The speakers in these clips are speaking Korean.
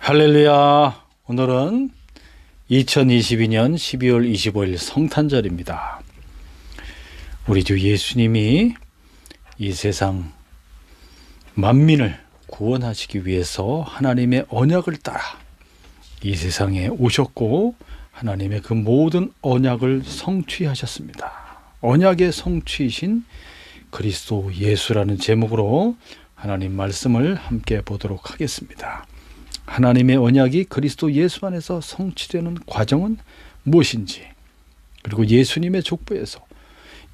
할렐루야. 오늘은 2022년 12월 25일 성탄절입니다. 우리 주 예수님이 이 세상 만민을 구원하시기 위해서 하나님의 언약을 따라 이 세상에 오셨고 하나님의 그 모든 언약을 성취하셨습니다. 언약의 성취이신 그리스도 예수라는 제목으로 하나님 말씀을 함께 보도록 하겠습니다. 하나님의 언약이 그리스도 예수 안에서 성취되는 과정은 무엇인지, 그리고 예수님의 족보에서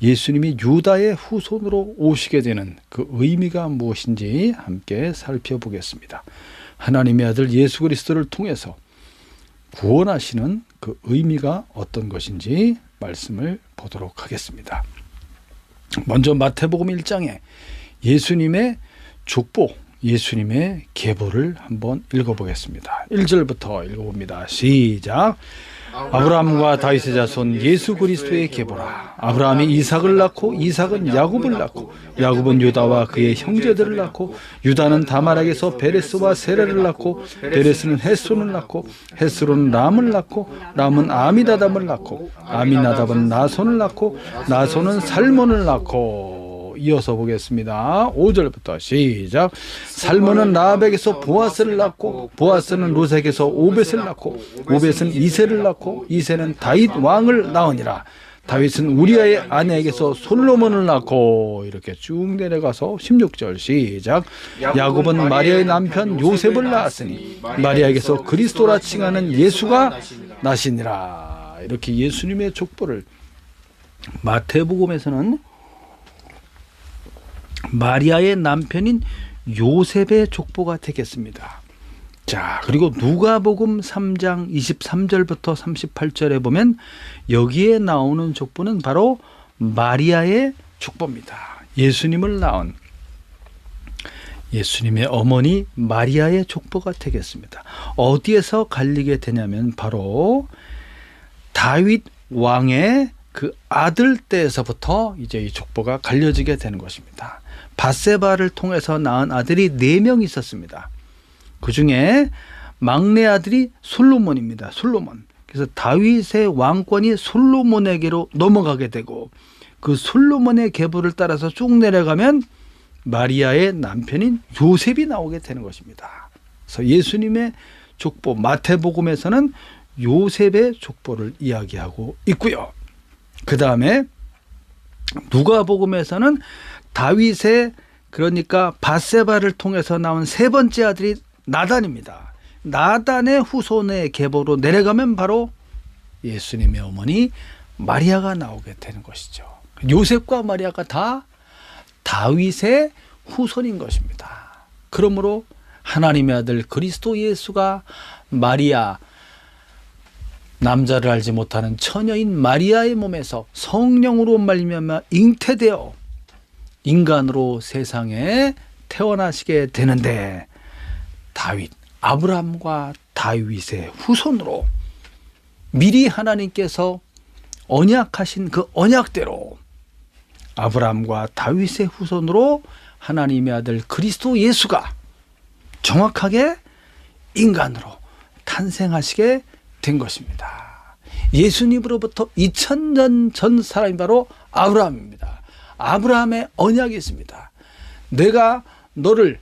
예수님이 유다의 후손으로 오시게 되는 그 의미가 무엇인지 함께 살펴보겠습니다. 하나님의 아들 예수 그리스도를 통해서 구원하시는 그 의미가 어떤 것인지 말씀을 보도록 하겠습니다. 먼저 마태복음 1장에 예수님의 족보, 예수님의 계보를 한번 읽어보겠습니다. 1절부터 읽어봅니다. 시작. 아브라함과 다윗의 자손 예수 그리스도의 계보라. 아브라함이 이삭을 낳고 이삭은 야곱을 낳고 야곱은 유다와 그의 형제들을 낳고 유다는 다말에게서 베레스와 세레를 낳고 베레스는 헤스론을 낳고 헤스론은 람을 낳고 람은 아미나답을 낳고 아미나답은 나손을 낳고 나손은 살몬을 낳고. 이어서 보겠습니다. 5절부터 시작. 살몬은 라합에게서 보아스를 낳고 보아스는 루sek에서 오벳을 낳고 오벳은 이새를 낳고 이새는 다윗 왕을 낳으니라. 다윗은 우리아의 아내에게서 솔로몬을 낳고. 이렇게 쭉 내려가서 16절 시작. 야곱은 마리아의 남편 요셉을 낳았으니 마리아에게서 그리스도라 칭하는 예수가 나시니라. 이렇게 예수님의 족보를 마태복음에서는 마리아의 남편인 요셉의 족보가 되겠습니다. 자, 그리고 누가복음 3장 23절부터 38절에 보면 여기에 나오는 족보는 바로 마리아의 족보입니다. 예수님을 낳은 예수님의 어머니 마리아의 족보가 되겠습니다. 어디에서 갈리게 되냐면 바로 다윗 왕의 그 아들 때에서부터 이제 이 족보가 갈려지게 되는 것입니다. 밧세바를 통해서 낳은 아들이 4명 있었습니다. 그 중에 막내 아들이 솔로몬입니다. 솔로몬. 그래서 다윗의 왕권이 솔로몬에게로 넘어가게 되고 그 솔로몬의 계보를 따라서 쭉 내려가면 마리아의 남편인 요셉이 나오게 되는 것입니다. 그래서 예수님의 족보 마태복음에서는 요셉의 족보를 이야기하고 있고요. 그 다음에 누가복음에서는 다윗의 그러니까 밧세바를 통해서 나온 세 번째 아들이 나단입니다. 나단의 후손의 계보로 내려가면 바로 예수님의 어머니 마리아가 나오게 되는 것이죠. 요셉과 마리아가 다 다윗의 후손인 것입니다. 그러므로 하나님의 아들 그리스도 예수가 마리아, 남자를 알지 못하는 처녀인 마리아의 몸에서 성령으로 말미암아 잉태되어 인간으로 세상에 태어나시게 되는데 다윗, 아브라함과 다윗의 후손으로 미리 하나님께서 언약하신 그 언약대로 아브라함과 다윗의 후손으로 하나님의 아들 그리스도 예수가 정확하게 인간으로 탄생하시게 된 것입니다. 예수님으로부터 2000년 전 사람이 바로 아브라함입니다. 아브라함의 언약이 있습니다. 내가 너를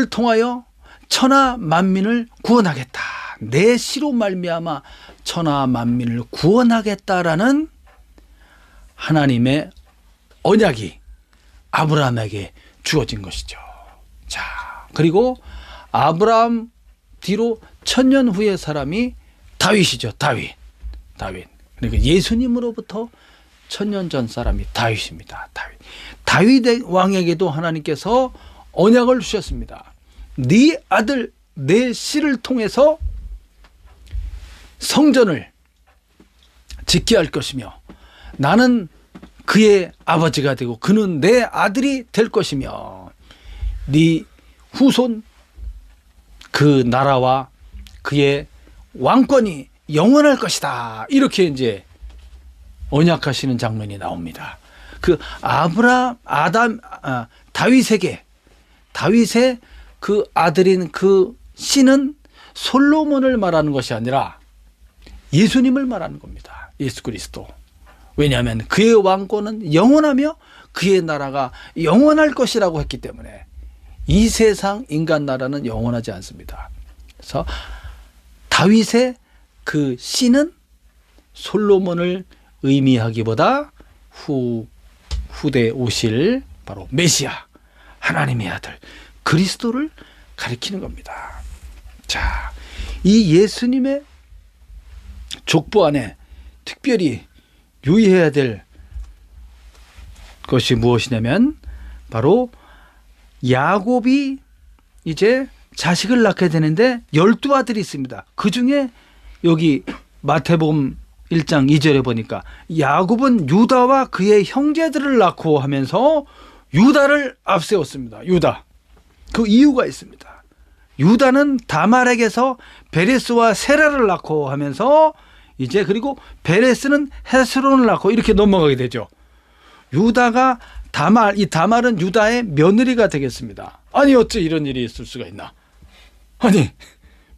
통하여 천하 만민을 구원하겠다. 내 씨로 말미암아 천하 만민을 구원하겠다라는 하나님의 언약이 아브라함에게 주어진 것이죠. 자, 그리고 아브라함 뒤로 1000년 후의 사람이 다윗이죠. 다윗. 그러니까 예수님으로부터 1000년 전 사람이 다윗입니다. 다윗 왕에게도 하나님께서 언약을 주셨습니다. 네 아들 내 씨를 통해서 성전을 짓게 할 것이며 나는 그의 아버지가 되고 그는 내 아들이 될 것이며 네 후손 그 나라와 그의 왕권이 영원할 것이다. 이렇게 이제 언약하시는 장면이 나옵니다. 그 다윗의 그 아들인 그 씨는 솔로몬을 말하는 것이 아니라 예수님을 말하는 겁니다. 예수 그리스도. 왜냐하면 그의 왕권은 영원하며 그의 나라가 영원할 것이라고 했기 때문에 이 세상 인간 나라는 영원하지 않습니다. 그래서 다윗의 그 씨는 솔로몬을 의미하기보다 후대에 오실 바로 메시아, 하나님의 아들 그리스도를 가리키는 겁니다. 자, 이 예수님의 족보 안에 특별히 유의해야 될 것이 무엇이냐면 바로 야곱이 이제 자식을 낳게 되는데 12아들이 있습니다. 그 중에 여기 마태복음 1장 2절에 보니까 야곱은 유다와 그의 형제들을 낳고 하면서 유다를 앞세웠습니다. 유다. 그 이유가 있습니다. 유다는 다말에게서 베레스와 세라를 낳고 하면서 이제 그리고 베레스는 헤스론을 낳고 이렇게 넘어가게 되죠. 유다가 이 다말은 유다의 며느리가 되겠습니다. 아니 어째 이런 일이 있을 수가 있나? 아니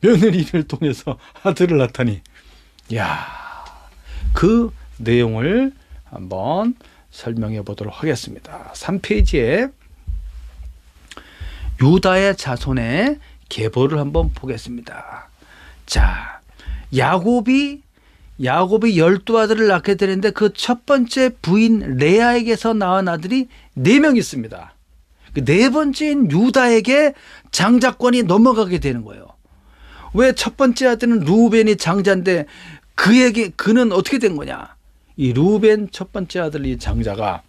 며느리를 통해서 아들을 낳다니. 야, 그 내용을 한번 설명해 보도록 하겠습니다. 3페이지에 유다의 자손의 계보를 한번 보겠습니다. 자, 야곱이 12아들을 낳게 되는데 그 첫 번째 부인 레아에게서 낳은 아들이 4명 있습니다. 그 네 번째인 유다에게 장자권이 넘어가게 되는 거예요. 왜 첫 번째 아들은 루벤이 장자인데 그는 어떻게 된 거냐? 이 루벤 첫 번째 아들 이 장자가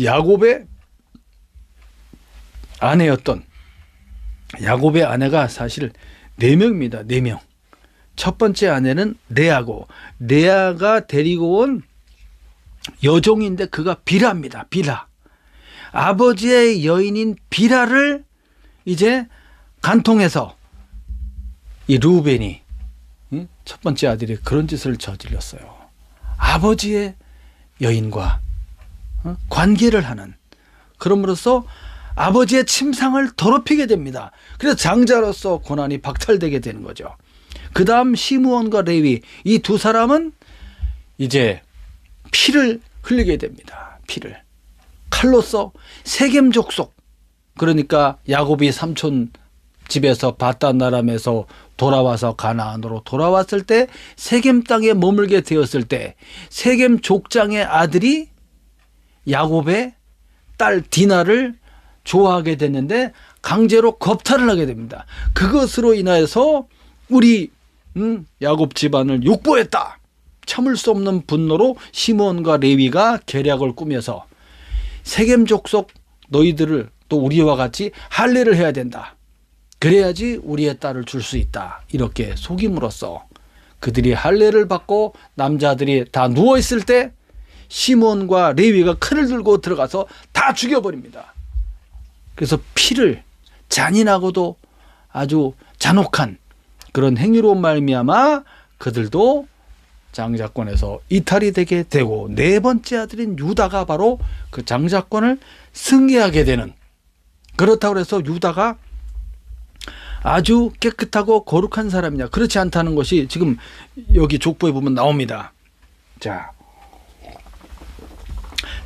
야곱의 아내였던 야곱의 아내가 사실 4명입니다. 4명. 첫 번째 아내는 레아고 레아가 데리고 온 여종인데 그가 빌하입니다. 빌하. 아버지의 여인인 빌하를 이제 간통해서 이 루벤이 첫 번째 아들이 그런 짓을 저질렀어요. 아버지의 여인과 관계를 하는, 그럼으로써 아버지의 침상을 더럽히게 됩니다. 그래서 장자로서 고난이 박탈되게 되는 거죠. 그 다음 시므온과 레위 이 두 사람은 이제 피를 흘리게 됩니다. 피를 칼로써 세겜 족속, 그러니까 야곱이 삼촌 집에서 바단나람에서 돌아와서 가나안으로 돌아왔을 때 세겜 땅에 머물게 되었을 때 세겜 족장의 아들이 야곱의 딸 디나를 좋아하게 됐는데 강제로 겁탈을 하게 됩니다. 그것으로 인하여서 우리 야곱 집안을 욕보했다. 참을 수 없는 분노로 시므온과 레위가 계략을 꾸며서 세겜 족속 너희들을 또 우리와 같이 할례를 해야 된다. 그래야지 우리의 딸을 줄 수 있다. 이렇게 속임으로써 그들이 할례를 받고 남자들이 다 누워있을 때 시몬과 레위가 칼을 들고 들어가서 다 죽여버립니다. 그래서 피를 잔인하고도 아주 잔혹한 그런 행위로 말미암아 그들도 장자권에서 이탈이 되게 되고 네 번째 아들인 유다가 바로 그 장자권을 승리하게 되는, 그렇다고 해서 유다가 아주 깨끗하고 거룩한 사람이냐, 그렇지 않다는 것이 지금 여기 족보에 보면 나옵니다. 자,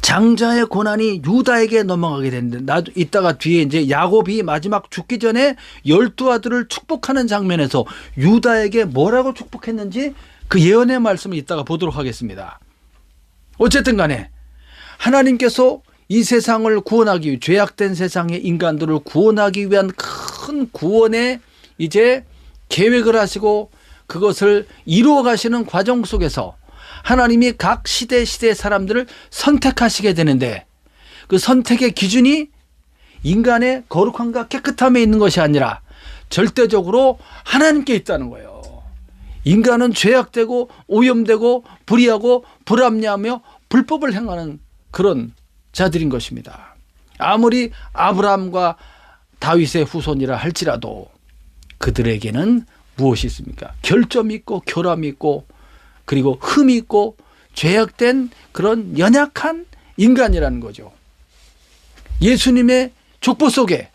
장자의 고난이 유다에게 넘어가게 되는데 이따가 뒤에 이제 야곱이 마지막 죽기 전에 12아들을 축복하는 장면에서 유다에게 뭐라고 축복했는지 그 예언의 말씀을 이따가 보도록 하겠습니다. 어쨌든 간에 하나님께서 이 세상을 구원하기 위해, 죄악된 세상의 인간들을 구원하기 위한 큰 구원의 이제 계획을 하시고 그것을 이루어 가시는 과정 속에서 하나님이 각 시대 사람들을 선택하시게 되는데 그 선택의 기준이 인간의 거룩함과 깨끗함에 있는 것이 아니라 절대적으로 하나님께 있다는 거예요. 인간은 죄악되고 오염되고 불의하고 불합리하며 불법을 행하는 그런 자들인 것입니다. 아무리 아브라함과 다윗의 후손이라 할지라도 그들에게는 무엇이 있습니까? 결점이 있고 결함이 있고 그리고 흠이 있고 죄악된 그런 연약한 인간이라는 거죠. 예수님의 족보 속에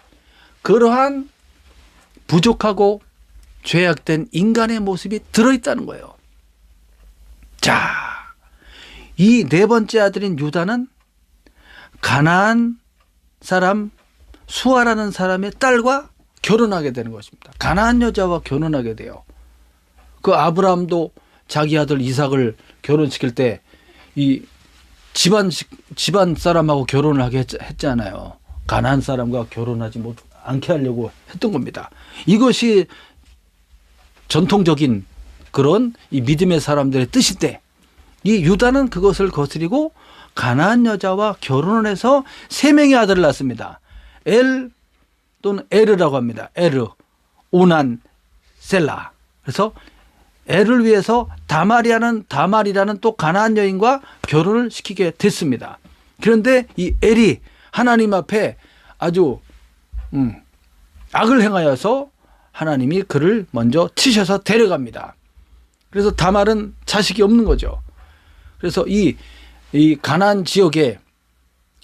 그러한 부족하고 죄악된 인간의 모습이 들어있다는 거예요. 자, 이 네 번째 아들인 유다는 가나안 사람 수아라는 사람의 딸과 결혼하게 되는 것입니다. 가나안 여자와 결혼하게 돼요. 그 아브라함도 자기 아들 이삭을 결혼시킬 때 이 집안 사람하고 결혼을 하게 했잖아요. 가나안 사람과 결혼하지 않게 하려고 했던 겁니다. 이것이 전통적인 그런 이 믿음의 사람들의 뜻인데, 이 유다는 그것을 거스리고 가나안 여자와 결혼을 해서 3명의 아들을 낳습니다. 엘 또는 에르라고 합니다. 에르, 오난, 셀라. 그래서 엘을 위해서 다말이라는 또 가나안 여인과 결혼을 시키게 됐습니다. 그런데 이 엘이 하나님 앞에 아주 악을 행하여서 하나님이 그를 먼저 치셔서 데려갑니다. 그래서 다말은 자식이 없는 거죠. 그래서 이 가나안 지역에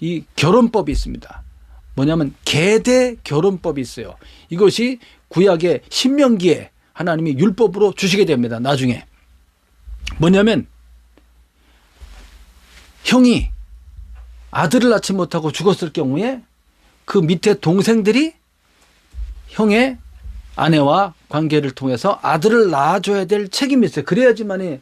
이 결혼법이 있습니다. 뭐냐면 계대 결혼법이 있어요. 이것이 구약의 신명기에 하나님이 율법으로 주시게 됩니다. 나중에 뭐냐면 형이 아들을 낳지 못하고 죽었을 경우에 그 밑에 동생들이 형의 아내와 관계를 통해서 아들을 낳아줘야 될 책임이 있어요. 그래야지만이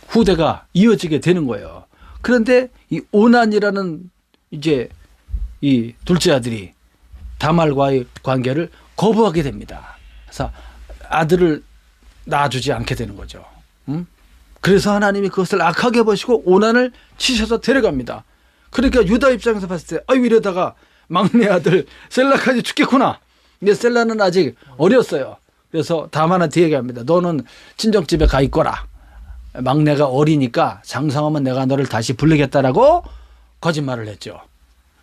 후대가 이어지게 되는 거예요. 그런데 이 오난이라는 이제 이 둘째 아들이 다말과의 관계를 거부하게 됩니다. 그래서 아들을 낳아주지 않게 되는 거죠. 그래서 하나님이 그것을 악하게 보시고 오난을 치셔서 데려갑니다. 그러니까 유다 입장에서 봤을 때 아유 이러다가 막내 아들 셀라까지 죽겠구나. 근데 셀라는 아직 어렸어요. 그래서 다말한테 얘기합니다. 너는 친정집에 가 있거라. 막내가 어리니까 장성하면 내가 너를 다시 부르겠다라고 거짓말을 했죠.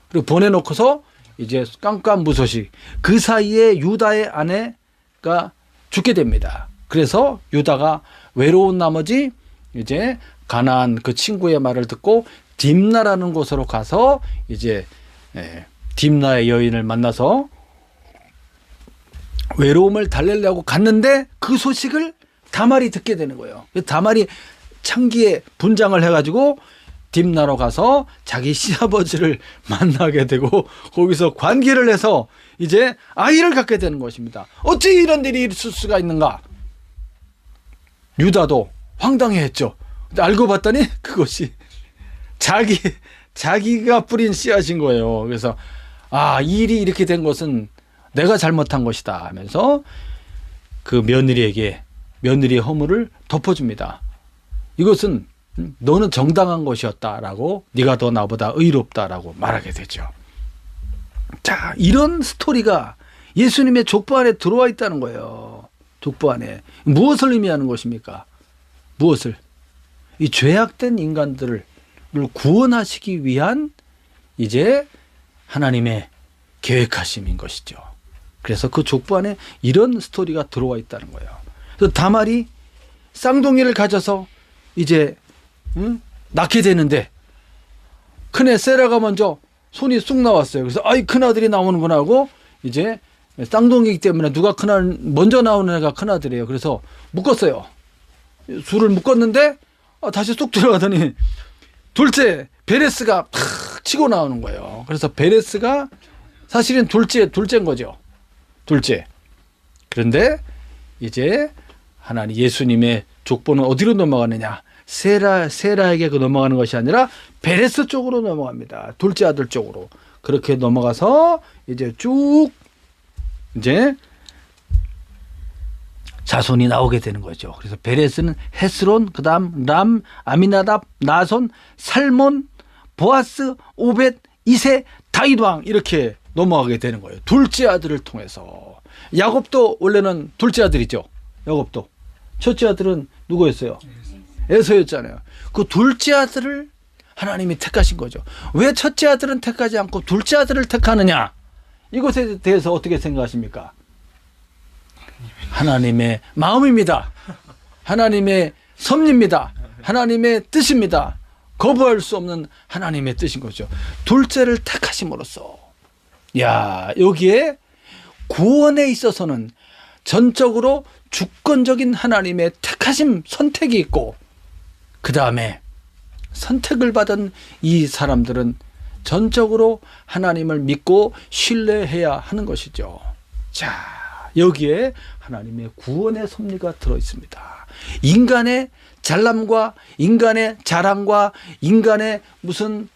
그리고 보내놓고서 이제 깜깜무소식 그 사이에 유다의 아내가 죽게 됩니다. 그래서 유다가 외로운 나머지 이제 가나안 그 친구의 말을 듣고 딥나라는 곳으로 가서 이제 딥나의 여인을 만나서 외로움을 달래려고 갔는데 그 소식을 다말이 듣게 되는 거예요. 다말이 창기에 분장을 해가지고 딥나로 가서 자기 시아버지를 만나게 되고 거기서 관계를 해서 이제 아이를 갖게 되는 것입니다. 어찌 이런 일이 있을 수가 있는가? 유다도 황당해했죠. 알고 봤더니 그것이 자기가 뿌린 씨앗인 거예요. 그래서 일이 이렇게 된 것은 내가 잘못한 것이다 하면서 그 며느리에게 며느리의 허물을 덮어줍니다. 이것은 너는 정당한 것이었다라고, 네가 더 나보다 의롭다라고 말하게 되죠. 자, 이런 스토리가 예수님의 족보 안에 들어와 있다는 거예요. 족보 안에. 무엇을 의미하는 것입니까? 무엇을? 이 죄악된 인간들을 구원하시기 위한 이제 하나님의 계획하심인 것이죠. 그래서 그 족보 안에 이런 스토리가 들어와 있다는 거예요. 그래서 다말이 쌍둥이를 가져서 이제 낳게 되는데 큰애 세라가 먼저 손이 쑥 나왔어요. 그래서 큰아들이 나오는구나 하고 이제 쌍둥이이기 때문에 누가 큰아들 먼저 나오는 애가 큰아들이에요. 그래서 묶었어요. 줄을 묶었는데 다시 쑥 들어가더니 둘째 베레스가 팍 치고 나오는 거예요. 그래서 베레스가 사실은 둘째인 거죠. 둘째. 그런데 이제 하나님 예수님의 족보는 어디로 넘어가느냐? 세라에게 넘어가는 것이 아니라 베레스 쪽으로 넘어갑니다. 둘째 아들 쪽으로. 그렇게 넘어가서 이제 쭉 이제 자손이 나오게 되는 거죠. 그래서 베레스는 헤스론, 그다음 람, 아미나답, 나손, 살몬, 보아스, 오벳, 이세, 다윗 왕 이렇게 넘어가게 되는 거예요. 둘째 아들을 통해서. 야곱도 원래는 둘째 아들이죠. 야곱도. 첫째 아들은 누구였어요? 에서였잖아요. 그 둘째 아들을 하나님이 택하신 거죠. 왜 첫째 아들은 택하지 않고 둘째 아들을 택하느냐? 이것에 대해서 어떻게 생각하십니까? 하나님의 마음입니다. 하나님의 섭리입니다. 하나님의 뜻입니다. 거부할 수 없는 하나님의 뜻인 거죠. 둘째를 택하심으로써, 야, 여기에 구원에 있어서는 전적으로 주권적인 하나님의 택하심, 선택이 있고, 그 다음에 선택을 받은 이 사람들은 전적으로 하나님을 믿고 신뢰해야 하는 것이죠. 자, 여기에 하나님의 구원의 섭리가 들어 있습니다. 인간의 잘남과 인간의 자랑과 인간의 무슨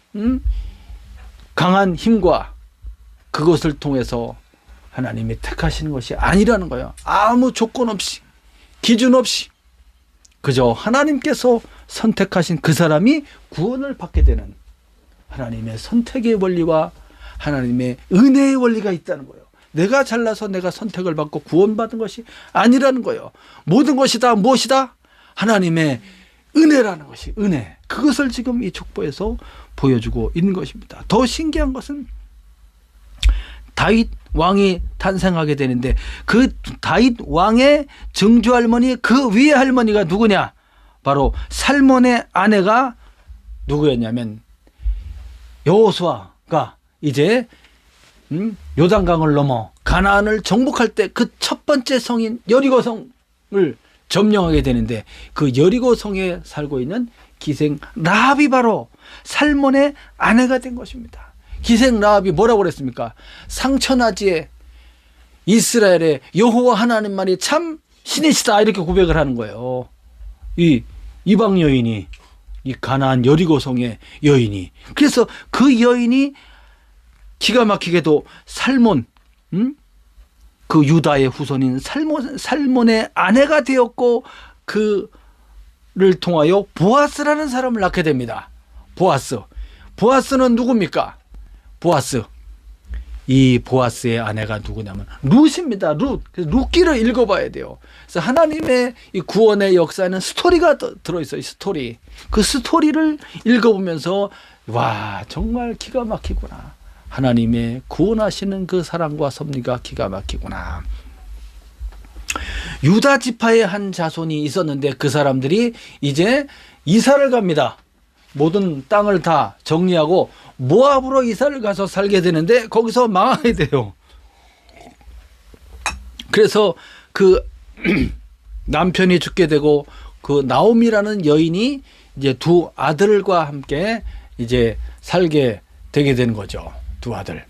강한 힘과 그것을 통해서 하나님이 택하시는 것이 아니라는 거예요. 아무 조건 없이, 기준 없이 그저 하나님께서 선택하신 그 사람이 구원을 받게 되는 하나님의 선택의 원리와 하나님의 은혜의 원리가 있다는 거예요. 내가 잘나서 내가 선택을 받고 구원받은 것이 아니라는 거예요. 모든 것이 다 무엇이다? 하나님의 은혜라는 것이, 은혜. 그것을 지금 이 족보에서 보여주고 있는 것입니다. 더 신기한 것은 다윗 왕이 탄생하게 되는데, 그 다윗 왕의 증조할머니, 그 위의 할머니가 누구냐? 바로 살몬의 아내가 누구였냐면 여호수아가 이제 요단강을 넘어 가나안을 정복할 때 그 첫 번째 성인 여리고성을 점령하게 되는데, 그 여리고성에 살고 있는 기생 라합이 바로 살몬의 아내가 된 것입니다. 기생 라합이 뭐라고 그랬습니까? 상처나지에 이스라엘의 여호와 하나님만이 참 신이시다, 이렇게 고백을 하는 거예요. 이 이방 여인이, 이 가나안 여리고성의 여인이. 그래서 그 여인이 기가 막히게도 살몬, 그 유다의 후손인 살몬의 아내가 되었고, 그를 통하여 보아스라는 사람을 낳게 됩니다. 보아스는 누굽니까? 이 보아스의 아내가 누구냐면 룻입니다. 룻기를 읽어봐야 돼요. 그래서 하나님의 이 구원의 역사에는 스토리가 들어있어요. 스토리. 그 스토리를 읽어보면서 와, 정말 기가 막히구나. 하나님의 구원하시는 그 사랑과 섭리가 기가 막히구나. 유다 지파의 한 자손이 있었는데 그 사람들이 이제 이사를 갑니다. 모든 땅을 다 정리하고 모압으로 이사를 가서 살게 되는데 거기서 망하게 돼요. 그래서 그 남편이 죽게 되고, 그 나옴이라는 여인이 이제 두 아들과 함께 이제 살게 되게 되는 거죠. 두 아들.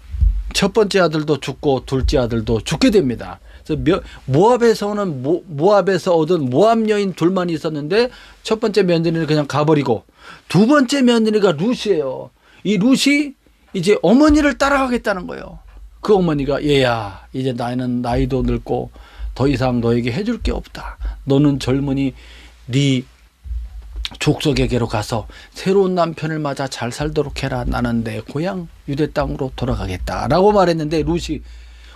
첫 번째 아들도 죽고 둘째 아들도 죽게 됩니다. 그래서 모압에서 얻은 모압 여인 둘만 있었는데, 첫 번째 며느리는 그냥 가버리고 두 번째 며느리가 룻이에요. 이 룻이 이제 어머니를 따라가겠다는 거예요. 그 어머니가, 얘야, 이제 나이는 나이도 늙고 더 이상 너에게 해줄 게 없다. 너는 젊으니 네 족속에게로 가서 새로운 남편을 맞아 잘 살도록 해라. 나는 내 고향 유대 땅으로 돌아가겠다 라고 말했는데, 룻이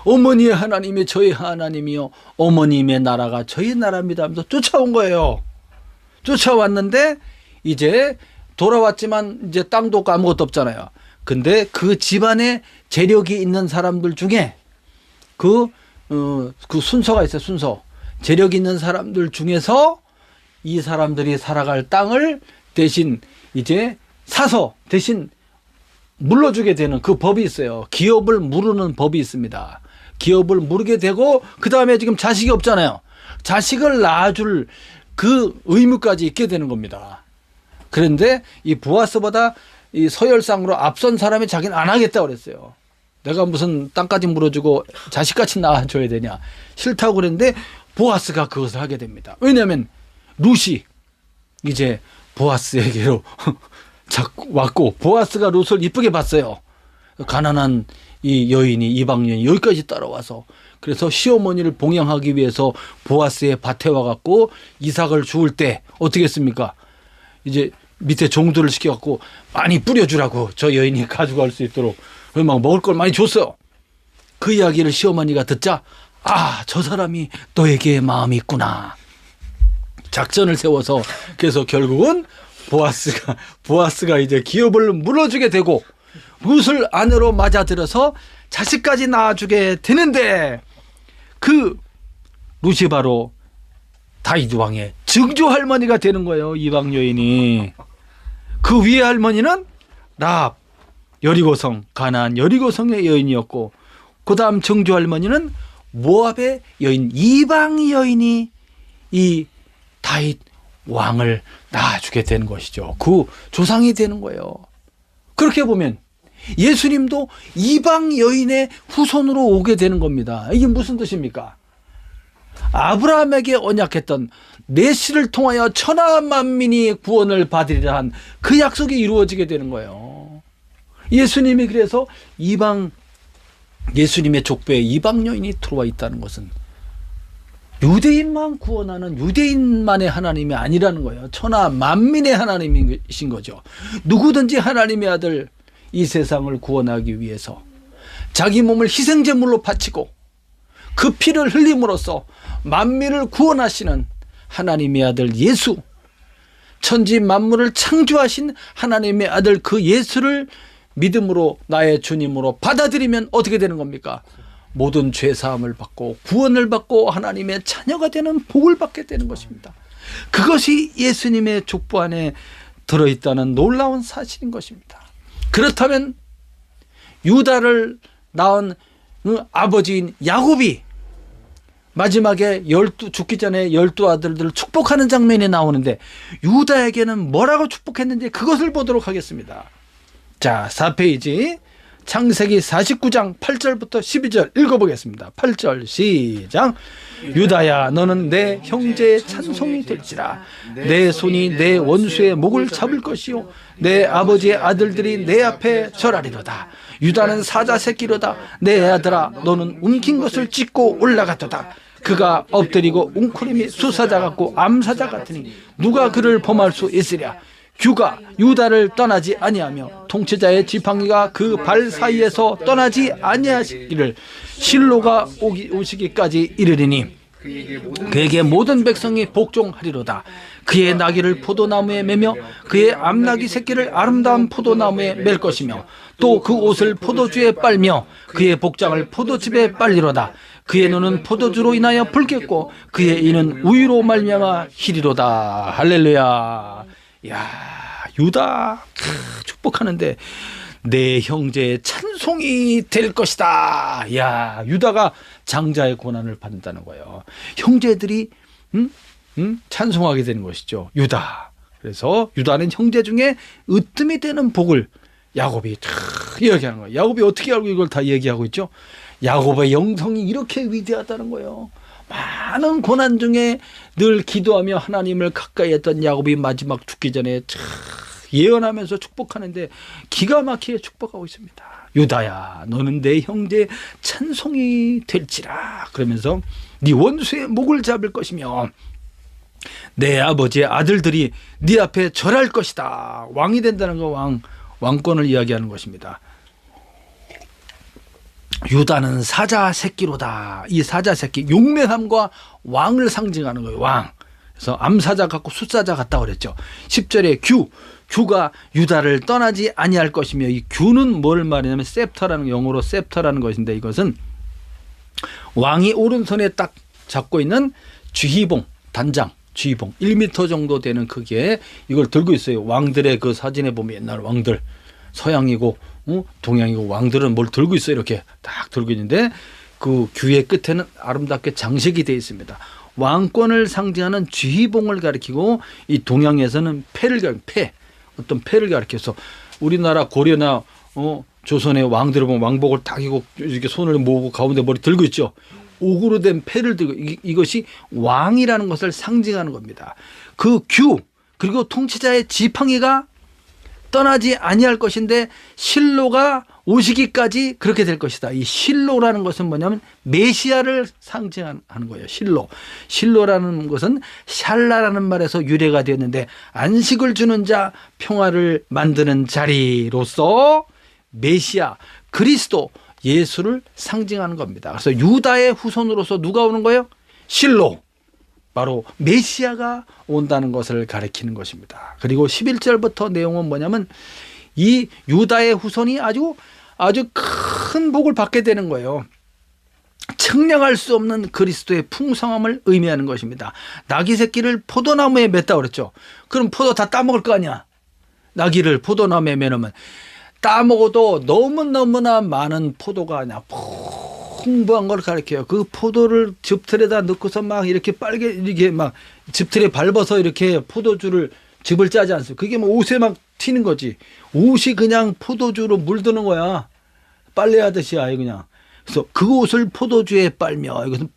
어머니의 하나님이 저희 하나님이요, 어머님의 나라가 저희 나라입니다 하면서 쫓아온 거예요. 쫓아왔는데 이제 돌아왔지만 이제 땅도 없고 아무것도 없잖아요. 근데 그 집안에 재력이 있는 사람들 중에 그 순서가 있어요. 순서. 재력 있는 사람들 중에서 이 사람들이 살아갈 땅을 대신 이제 사서 대신 물러주게 되는 그 법이 있어요. 기업을 무르는 법이 있습니다. 기업을 무르게 되고, 그 다음에 지금 자식이 없잖아요. 자식을 낳아줄 그 의무까지 있게 되는 겁니다. 그런데 이 보아스보다 이 서열상으로 앞선 사람이 자기는 안 하겠다고 그랬어요. 내가 무슨 땅까지 물어주고 자식같이 낳아줘야 되냐. 싫다고 그랬는데 보아스가 그것을 하게 됩니다. 왜냐하면 룻이 이제 보아스에게로 왔고, 보아스가 룻을 이쁘게 봤어요. 가난한 이 여인이, 이방 여인이 여기까지 따라와서, 그래서 시어머니를 봉양하기 위해서 보아스의 밭에 와갖고 이삭을 주울 때 어떻게 했습니까? 이제 밑에 종들을 시켜갖고 많이 뿌려주라고, 저 여인이 가져갈 수 있도록 막 먹을 걸 많이 줬어요. 그 이야기를 시어머니가 듣자, 아, 저 사람이 너에게 마음이 있구나. 작전을 세워서, 그래서 결국은 보아스가 이제 기업을 물어주게 되고 룻을 아내로 맞아들여서 자식까지 낳아주게 되는데, 그 룻이 바로 다윗 왕의 증조 할머니가 되는 거예요. 이방 여인이. 그 위에 할머니는 라합, 여리고성, 가나안 여리고성의 여인이었고, 그 다음 정조 할머니는 모압의 여인, 이방 여인이 이 다윗 왕을 낳아주게 되는 것이죠. 그 조상이 되는 거예요. 그렇게 보면 예수님도 이방 여인의 후손으로 오게 되는 겁니다. 이게 무슨 뜻입니까? 아브라함에게 언약했던 내 씨를 통하여 천하 만민이 구원을 받으리라 한 그 약속이 이루어지게 되는 거예요. 예수님이 그래서 예수님의 족보에 이방 여인이 들어와 있다는 것은 유대인만 구원하는 유대인만의 하나님이 아니라는 거예요. 천하 만민의 하나님이신 거죠. 누구든지 하나님의 아들 이 세상을 구원하기 위해서 자기 몸을 희생제물로 바치고 그 피를 흘림으로써 만민을 구원하시는 하나님의 아들 예수, 천지 만물을 창조하신 하나님의 아들 그 예수를 믿음으로 나의 주님으로 받아들이면 어떻게 되는 겁니까? 모든 죄사함을 받고 구원을 받고 하나님의 자녀가 되는 복을 받게 되는 것입니다. 그것이 예수님의 족보 안에 들어있다는 놀라운 사실인 것입니다. 그렇다면 유다를 낳은 아버지인 야곱이 마지막에 죽기 전에 12아들들을 축복하는 장면이 나오는데 유다에게는 뭐라고 축복했는지 그것을 보도록 하겠습니다. 자, 4페이지 창세기 49장 8절부터 12절 읽어보겠습니다. 8절 시작. 유다야, 너는 내 형제의 찬송이 될지라. 내 손이 내 원수의 목을 잡을 것이요 내 아버지의 아들들이 내 앞에 절하리로다. 유다는 사자 새끼로다. 내 아들아, 너는 움킨 것을 찢고 올라갔도다. 그가 엎드리고 웅크림이 수사자 같고 암사자 같으니 누가 그를 범할 수 있으랴. 규가 유다를 떠나지 아니하며 통치자의 지팡이가 그 발 사이에서 떠나지 아니하시기를 실로가 오시기까지 이르리니 그에게 모든 백성이 복종하리로다. 그의 나귀를 포도나무에 매며 그의 암나귀 새끼를 아름다운 포도나무에 맬 것이며 또 그 옷을 포도주에 빨며 그의 복장을 포도즙에 빨리로다. 그의 눈은 포도주로 인하여 붉겠고 그의 이는 우유로 말미암아 희리로다. 할렐루야. 야, 유다 축복하는데 내 형제의 찬송이 될 것이다. 야, 유다가 장자의 고난을 받는다는 거예요. 형제들이 찬송하게 되는 것이죠. 유다. 그래서 유다는 형제 중에 으뜸이 되는 복을 야곱이 탁 이야기하는 거예요. 야곱이 어떻게 알고 이걸 다 얘기하고 있죠? 야곱의 영성이 이렇게 위대하다는 거예요. 많은 고난 중에 늘 기도하며 하나님을 가까이 했던 야곱이 마지막 죽기 전에 예언하면서 축복하는데 기가 막히게 축복하고 있습니다. 유다야, 너는 내 형제의 찬송이 될지라. 그러면서 네 원수의 목을 잡을 것이며 내 아버지의 아들들이 네 앞에 절할 것이다. 왕이 된다는 거, 왕권을 이야기하는 것입니다. 유다는 사자 새끼로다. 이 사자 새끼, 용맹함과 왕을 상징하는 거예요. 왕. 그래서 암사자 같고 숫사자 같다 그랬죠. 10절에 규가 유다를 떠나지 아니할 것이며, 이 규는 뭘 말하냐면 셉터라는, 영어로 셉터라는 것인데, 이것은 왕이 오른손에 딱 잡고 있는 쥐희봉, 단장, 쥐희봉 1m 정도 되는 크기에 이걸 들고 있어요. 왕들의 그 사진에 보면 옛날 왕들, 서양이고 동양이고 왕들은 뭘 들고 있어요. 이렇게 딱 들고 있는데 그 규의 끝에는 아름답게 장식이 되어 있습니다. 왕권을 상징하는 쥐희봉을 가리키고, 이 동양에서는 어떤 패를 가리켜서, 우리나라 고려나 조선의 왕들을 보면 왕복을 딱 입고 이렇게 손을 모으고 가운데 머리 들고 있죠. 옥으로 된 패를 들고, 이것이 왕이라는 것을 상징하는 겁니다. 그 규, 그리고 통치자의 지팡이가 떠나지 아니할 것인데 실로가 오시기까지 그렇게 될 것이다. 이 실로라는 것은 뭐냐면 메시아를 상징하는 거예요. 실로라는 것은 샬라라는 말에서 유래가 되었는데, 안식을 주는 자, 평화를 만드는 자리로서 메시아, 그리스도, 예수를 상징하는 겁니다. 그래서 유다의 후손으로서 누가 오는 거예요? 실로, 바로 메시아가 온다는 것을 가리키는 것입니다. 그리고 11절부터 내용은 뭐냐면 이 유다의 후손이 아주 큰 복을 받게 되는 거예요. 측량할 수 없는 그리스도의 풍성함을 의미하는 것입니다. 나귀 새끼를 포도나무에 맸다 그랬죠. 그럼 포도 다 따먹을 거 아니야. 나귀를 포도나무에 매놓으면 따먹어도 너무너무나 많은 포도가 그냥 풍부한 걸 가리켜요. 그 포도를 즙틀에다 넣고서 막 이렇게 빨개, 이렇게 막 즙틀에 밟아서 이렇게 포도주를 즙을 짜지 않습니까? 그게 뭐 옷에 막 튀는 거지. 옷이 그냥 포도주로 물드는 거야. 빨래하듯이 아예 그냥. 그래서 그 옷을 포도주에 빨며 이것은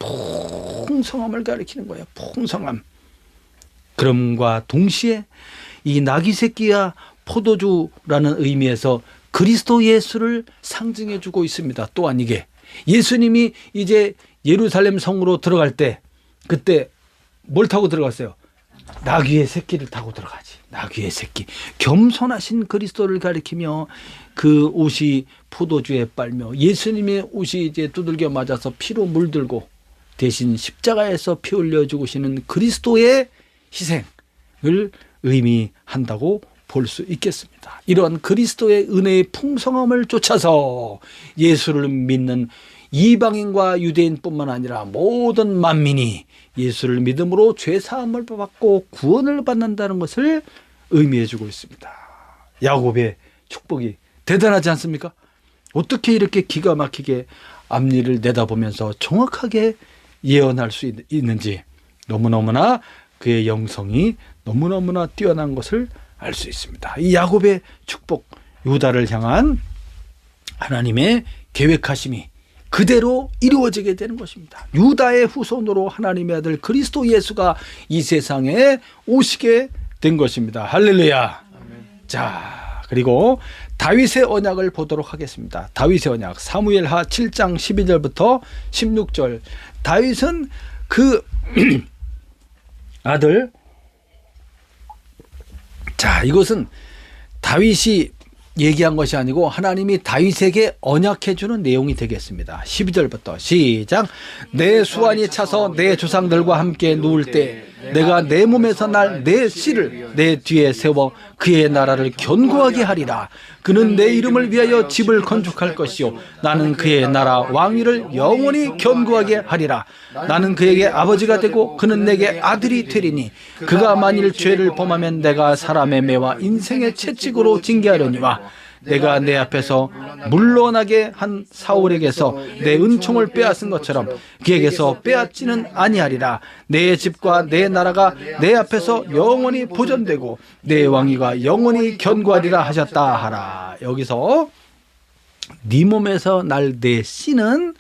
풍성함을 가리키는 거예요. 풍성함. 그럼과 동시에 이 나귀 새끼야 포도주라는 의미에서 그리스도 예수를 상징해 주고 있습니다. 또한 이게 예수님이 이제 예루살렘 성으로 들어갈 때 그때 뭘 타고 들어갔어요? 나귀의 새끼를 타고 들어가지. 나귀의 새끼. 겸손하신 그리스도를 가리키며 그 옷이 포도주에 빨며 예수님의 옷이 이제 두들겨 맞아서 피로 물들고 대신 십자가에서 피 흘려 죽으시는 그리스도의 희생을 의미한다고 볼 수 있겠습니다. 이러한 그리스도의 은혜의 풍성함을 쫓아서 예수를 믿는 이방인과 유대인뿐만 아니라 모든 만민이 예수를 믿음으로 죄사함을 받고 구원을 받는다는 것을 의미해 주고 있습니다. 야곱의 축복이 대단하지 않습니까? 어떻게 이렇게 기가 막히게 앞일을 내다보면서 정확하게 예언할 수 있는지 너무너무나 그의 영성이 너무너무나 뛰어난 것을 알 수 있습니다. 이 야곱의 축복, 유다를 향한 하나님의 계획하심이 그대로 이루어지게 되는 것입니다. 유다의 후손으로 하나님의 아들 그리스도 예수가 이 세상에 오시게 된 것입니다. 할렐루야. 아멘. 자, 그리고 다윗의 언약을 보도록 하겠습니다. 다윗의 언약 사무엘하 7장 12절부터 16절. 다윗은 그 아들, 자, 이것은 다윗이 얘기한 것이 아니고 하나님이 다윗에게 언약해 주는 내용이 되겠습니다. 12절부터 시작. 내 수완이 차서 내 조상들과 함께 누울 때 내가 내 몸에서 날 내 씨를 내 뒤에 세워 그의 나라를 견고하게 하리라. 그는 내 이름을 위하여 집을 건축할 것이요 나는 그의 나라 왕위를 영원히 견고하게 하리라. 나는 그에게 아버지가 되고 그는 내게 아들이 되리니 그가 만일 죄를 범하면 내가 사람의 매와 인생의 채찍으로 징계하려니와 내가 내 앞에서 물러나게 한 사울에게서 내 은총을 빼앗은 것처럼 그에게서 빼앗지는 아니하리라. 내 집과 내 나라가 내 앞에서 영원히 보존되고 내 왕위가 영원히 견고하리라 하셨다 하라. 여기서 네 몸에서 날 내 씨는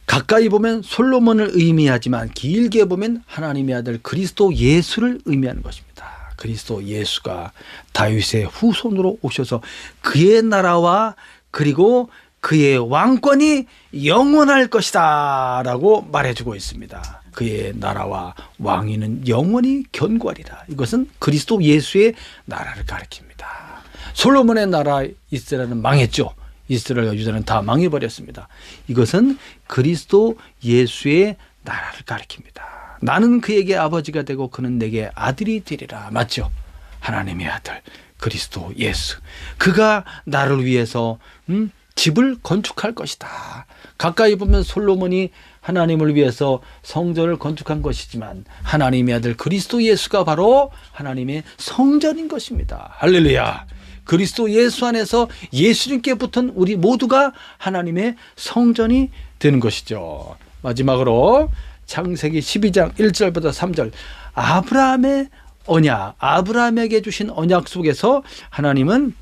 가까이 보면 솔로몬을 의미하지만 길게 보면 하나님의 아들 그리스도 예수를 의미하는 것입니다. 그리스도 예수가 다윗의 후손으로 오셔서 그의 나라와 그리고 그의 왕권이 영원할 것이다 라고 말해주고 있습니다. 그의 나라와 왕위는 영원히 견고하리라. 이것은 그리스도 예수의 나라를 가리킵니다. 솔로몬의 나라 이스라엘은 망했죠. 이스라엘과 유다는 다 망해버렸습니다. 이것은 그리스도 예수의 나라를 가리킵니다. 나는 그에게 아버지가 되고 그는 내게 아들이 되리라. 맞죠? 하나님의 아들 그리스도 예수. 그가 나를 위해서 집을 건축할 것이다. 가까이 보면 솔로몬이 하나님을 위해서 성전을 건축한 것이지만 하나님의 아들 그리스도 예수가 바로 하나님의 성전인 것입니다. 할렐루야. 그리스도 예수 안에서 예수님께 붙은 우리 모두가 하나님의 성전이 되는 것이죠. 마지막으로 창세기 12장 1절부터 3절. 아브라함의 언약, 아브라함에게 주신 언약 속에서 하나님은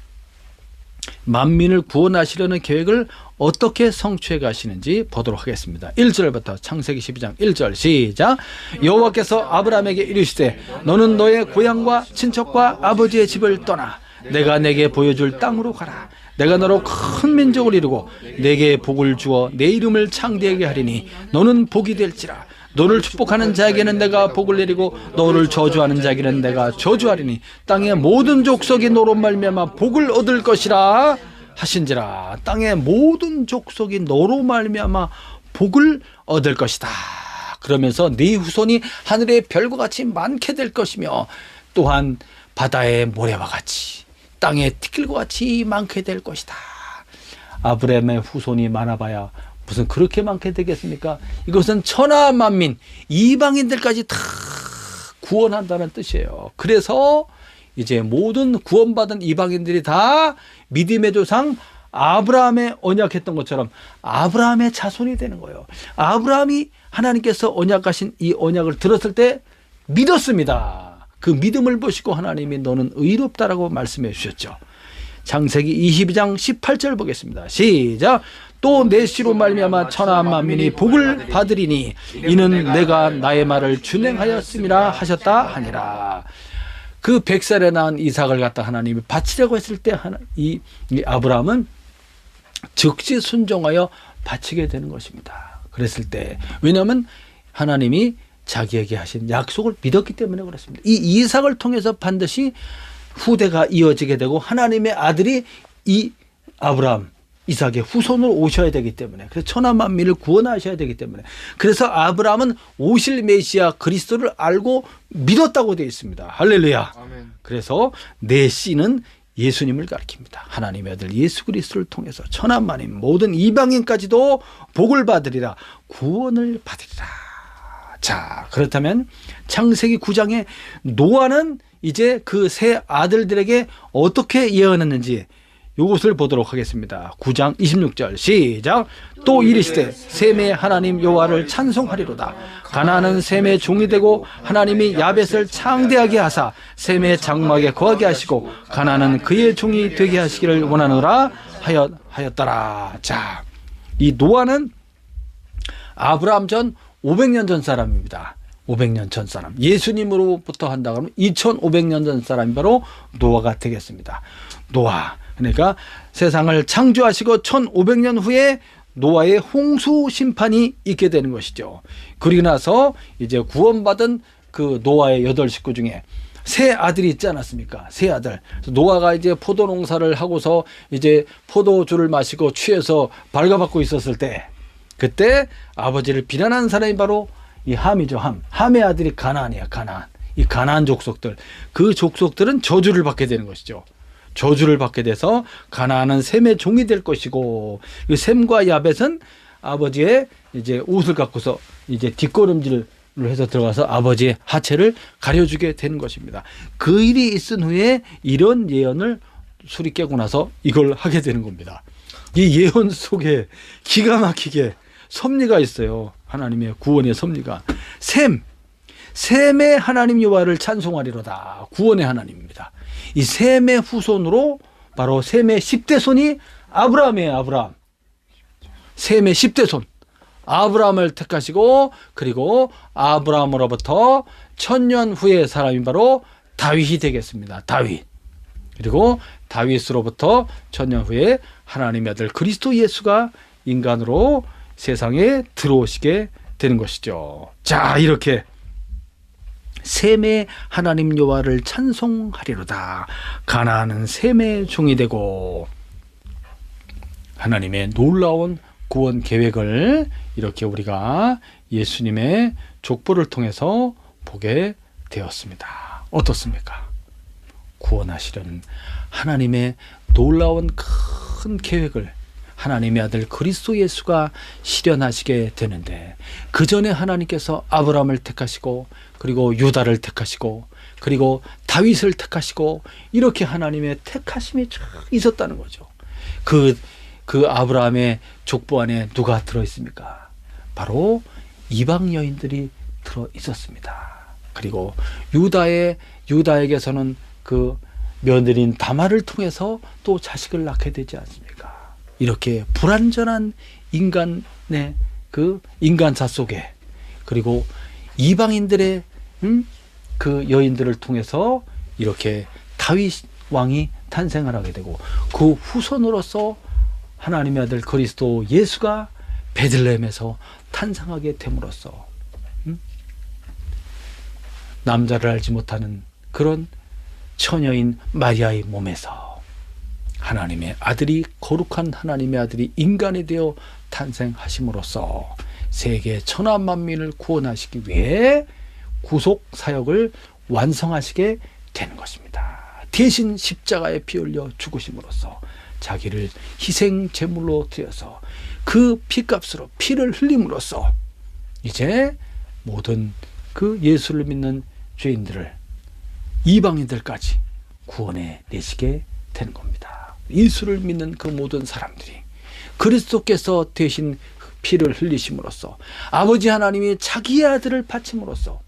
만민을 구원하시려는 계획을 어떻게 성취해 가시는지 보도록 하겠습니다. 1절부터 창세기 12장 1절 시작. 여호와께서 아브라함에게 이르시되 너는 너의 고향과 친척과 아버지의 집을 떠나 내가 내게 보여줄 땅으로 가라. 내가 너로 큰 민족을 이루고 내게 복을 주어 내 이름을 창대하게 하리니 너는 복이 될지라. 너를 축복하는 자에게는 내가 복을 내리고 너를 저주하는 자에게는 내가 저주하리니 땅의 모든 족속이 너로 말미암아 복을 얻을 것이라 하신지라. 땅의 모든 족속이 너로 말미암아 복을 얻을 것이다. 그러면서 네 후손이 하늘의 별과 같이 많게 될 것이며 또한 바다의 모래와 같이 땅의 티끌과 같이 많게 될 것이다. 아브라함의 후손이 많아봐야 무슨 그렇게 많게 되겠습니까? 이것은 천하 만민 이방인들까지 다 구원한다는 뜻이에요. 그래서 이제 모든 구원받은 이방인들이 다 믿음의 조상 아브라함의 언약했던 것처럼 아브라함의 자손이 되는 거예요. 아브라함이 하나님께서 언약하신 이 언약을 들었을 때 믿었습니다. 그 믿음을 보시고 하나님이 너는 의롭다라고 말씀해 주셨죠. 창세기 22장 18절 보겠습니다. 시작. 또 내 씨로 말미암아 천하 만민이 복을 받으리니 이는 내가 나의 말을 준행하였음이라 하셨다 하니라. 그 100살에 낳은 이삭을 갖다 하나님이 바치려고 했을 때 이 아브라함은 즉시 순종하여 바치게 되는 것입니다. 그랬을 때 왜냐하면 하나님이 자기에게 하신 약속을 믿었기 때문에 그렇습니다. 이 이삭을 통해서 반드시 후대가 이어지게 되고 하나님의 아들이 이 아브라함 이삭의 후손으로 오셔야 되기 때문에, 그래서 천하 만민을 구원하셔야 되기 때문에, 그래서 아브라함은 오실 메시아 그리스도를 알고 믿었다고 되어 있습니다. 할렐루야. 아멘. 그래서 내 씨는 예수님을 가리킵니다. 하나님의 아들 예수 그리스도를 통해서 천하 만민 모든 이방인까지도 복을 받으리라, 구원을 받으리라. 자, 그렇다면 창세기 9장에 노아는 이제 그 세 아들들에게 어떻게 예언했는지 이것을 보도록 하겠습니다. 9장 26절 시작. 또 이르시되 셈의 하나님 여호와를 찬송하리로다. 가나안은 셈의 종이 되고 하나님이 야벳을 창대하게 하사 셈의 장막에 거하게 하시고 가나안은 그의 종이 되게 하시기를 원하노라 하였더라. 자, 이 노아는 아브라함 전 500년 전 사람입니다. 500년 전 사람. 예수님으로부터 한다 그러면 2500년 전 사람이 바로 노아가 되겠습니다. 노아. 그러니까 세상을 창조하시고 1500년 후에 노아의 홍수 심판이 있게 되는 것이죠. 그리고 나서 이제 구원받은 그 노아의 8식구 중에 세 아들이 있지 않았습니까? 세 아들. 노아가 이제 포도 농사를 하고서 이제 포도주를 마시고 취해서 발가벗고 있었을 때, 그때 아버지를 비난한 사람이 바로 이 함이죠. 함의 아들이 가나안이야. 가나안. 이 가나안 족속들. 그 족속들은 저주를 받게 되는 것이죠. 저주를 받게 돼서 가나안은 셈의 종이 될 것이고, 이 셈과 야벳은 아버지의 이제 옷을 갖고서 이제 뒷걸음질을 해서 들어가서 아버지의 하체를 가려주게 되는 것입니다. 그 일이 있은 후에 이런 예언을 술이 깨고 나서 이걸 하게 되는 겁니다. 이 예언 속에 기가 막히게 섭리가 있어요. 하나님의 구원의 섭리가. 셈의 하나님 여호와를 찬송하리로다. 구원의 하나님입니다. 이 셈의 후손으로 바로 셈의 10대 손이 아브라함이에요. 아브라함. 셈의 10대 손. 아브라함을 택하시고, 그리고 아브라함으로부터 1000년 후의 사람이 바로 다윗이 되겠습니다. 다윗. 그리고 다윗으로부터 1000년 후에 하나님의 아들 그리스도 예수가 인간으로 세상에 들어오시게 되는 것이죠. 자, 이렇게 셈의 하나님 여호와를 찬송하리로다. 가나안은 셈의 종이 되고, 하나님의 놀라운 구원 계획을 이렇게 우리가 예수님의 족보를 통해서 보게 되었습니다. 어떻습니까? 구원하시려는 하나님의 놀라운 큰 계획을 하나님의 아들 그리스도 예수가 실현하시게 되는데, 그 전에 하나님께서 아브라함을 택하시고, 그리고 유다를 택하시고, 그리고 다윗을 택하시고, 이렇게 하나님의 택하심이 쫙 있었다는 거죠. 그 아브라함의 족보 안에 누가 들어있습니까? 바로 이방 여인들이 들어 있었습니다. 그리고 유다에게서는 그 며느리인 다말을 통해서 또 자식을 낳게 되지 않습니까? 이렇게 불완전한 인간의 그 인간사 속에, 그리고 이방인들의 그 여인들을 통해서 이렇게 다윗 왕이 탄생을 하게 되고, 그 후손으로서 하나님의 아들 그리스도 예수가 베들레헴에서 탄생하게 됨으로써 남자를 알지 못하는 그런 처녀인 마리아의 몸에서 하나님의 아들이, 거룩한 하나님의 아들이 인간이 되어 탄생하심으로써 세계 천하 만민을 구원하시기 위해 구속 사역을 완성하시게 되는 것입니다. 대신 십자가에 피 흘려 죽으심으로써 자기를 희생 제물로 드려서 그 피값으로 피를 흘림으로써 이제 모든 그 예수를 믿는 죄인들을, 이방인들까지 구원해 내시게 되는 겁니다. 예수를 믿는 그 모든 사람들이 그리스도께서 대신 피를 흘리심으로써 아버지 하나님이 자기의 아들을 바침으로써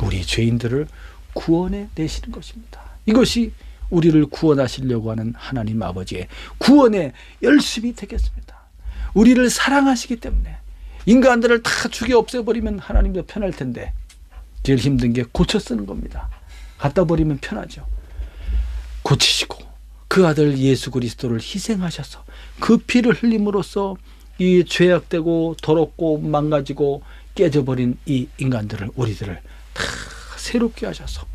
우리 죄인들을 구원해 내시는 것입니다. 이것이 우리를 구원하시려고 하는 하나님 아버지의 구원의 열심이 되겠습니다. 우리를 사랑하시기 때문에 인간들을 다 죽여 없애버리면 하나님도 편할 텐데 제일 힘든 게 고쳐 쓰는 겁니다. 갖다 버리면 편하죠. 고치시고 그 아들 예수 그리스도를 희생하셔서 그 피를 흘림으로써 이 죄악되고 더럽고 망가지고 깨져버린 이 인간들을, 우리들을 다 새롭게 하셔서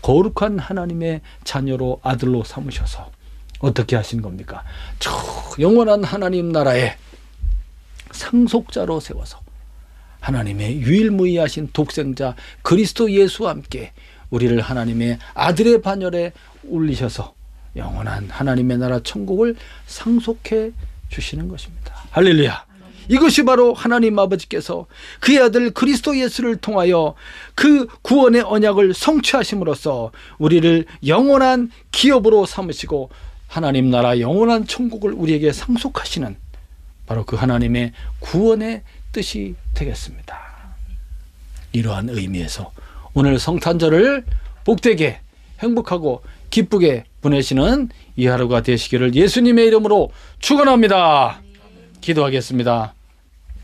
거룩한 하나님의 자녀로, 아들로 삼으셔서 어떻게 하신 겁니까? 저 영원한 하나님 나라의 상속자로 세워서 하나님의 유일무이하신 독생자 그리스도 예수와 함께 우리를 하나님의 아들의 반열에 올리셔서 영원한 하나님의 나라 천국을 상속해 주시는 것입니다. 할렐루야. 이것이 바로 하나님 아버지께서 그의 아들 그리스도 예수를 통하여 그 구원의 언약을 성취하심으로써 우리를 영원한 기업으로 삼으시고 하나님 나라 영원한 천국을 우리에게 상속하시는 바로 그 하나님의 구원의 뜻이 되겠습니다. 이러한 의미에서 오늘 성탄절을 복되게 행복하고 기쁘게 보내시는 이 하루가 되시기를 예수님의 이름으로 축원합니다. 기도하겠습니다.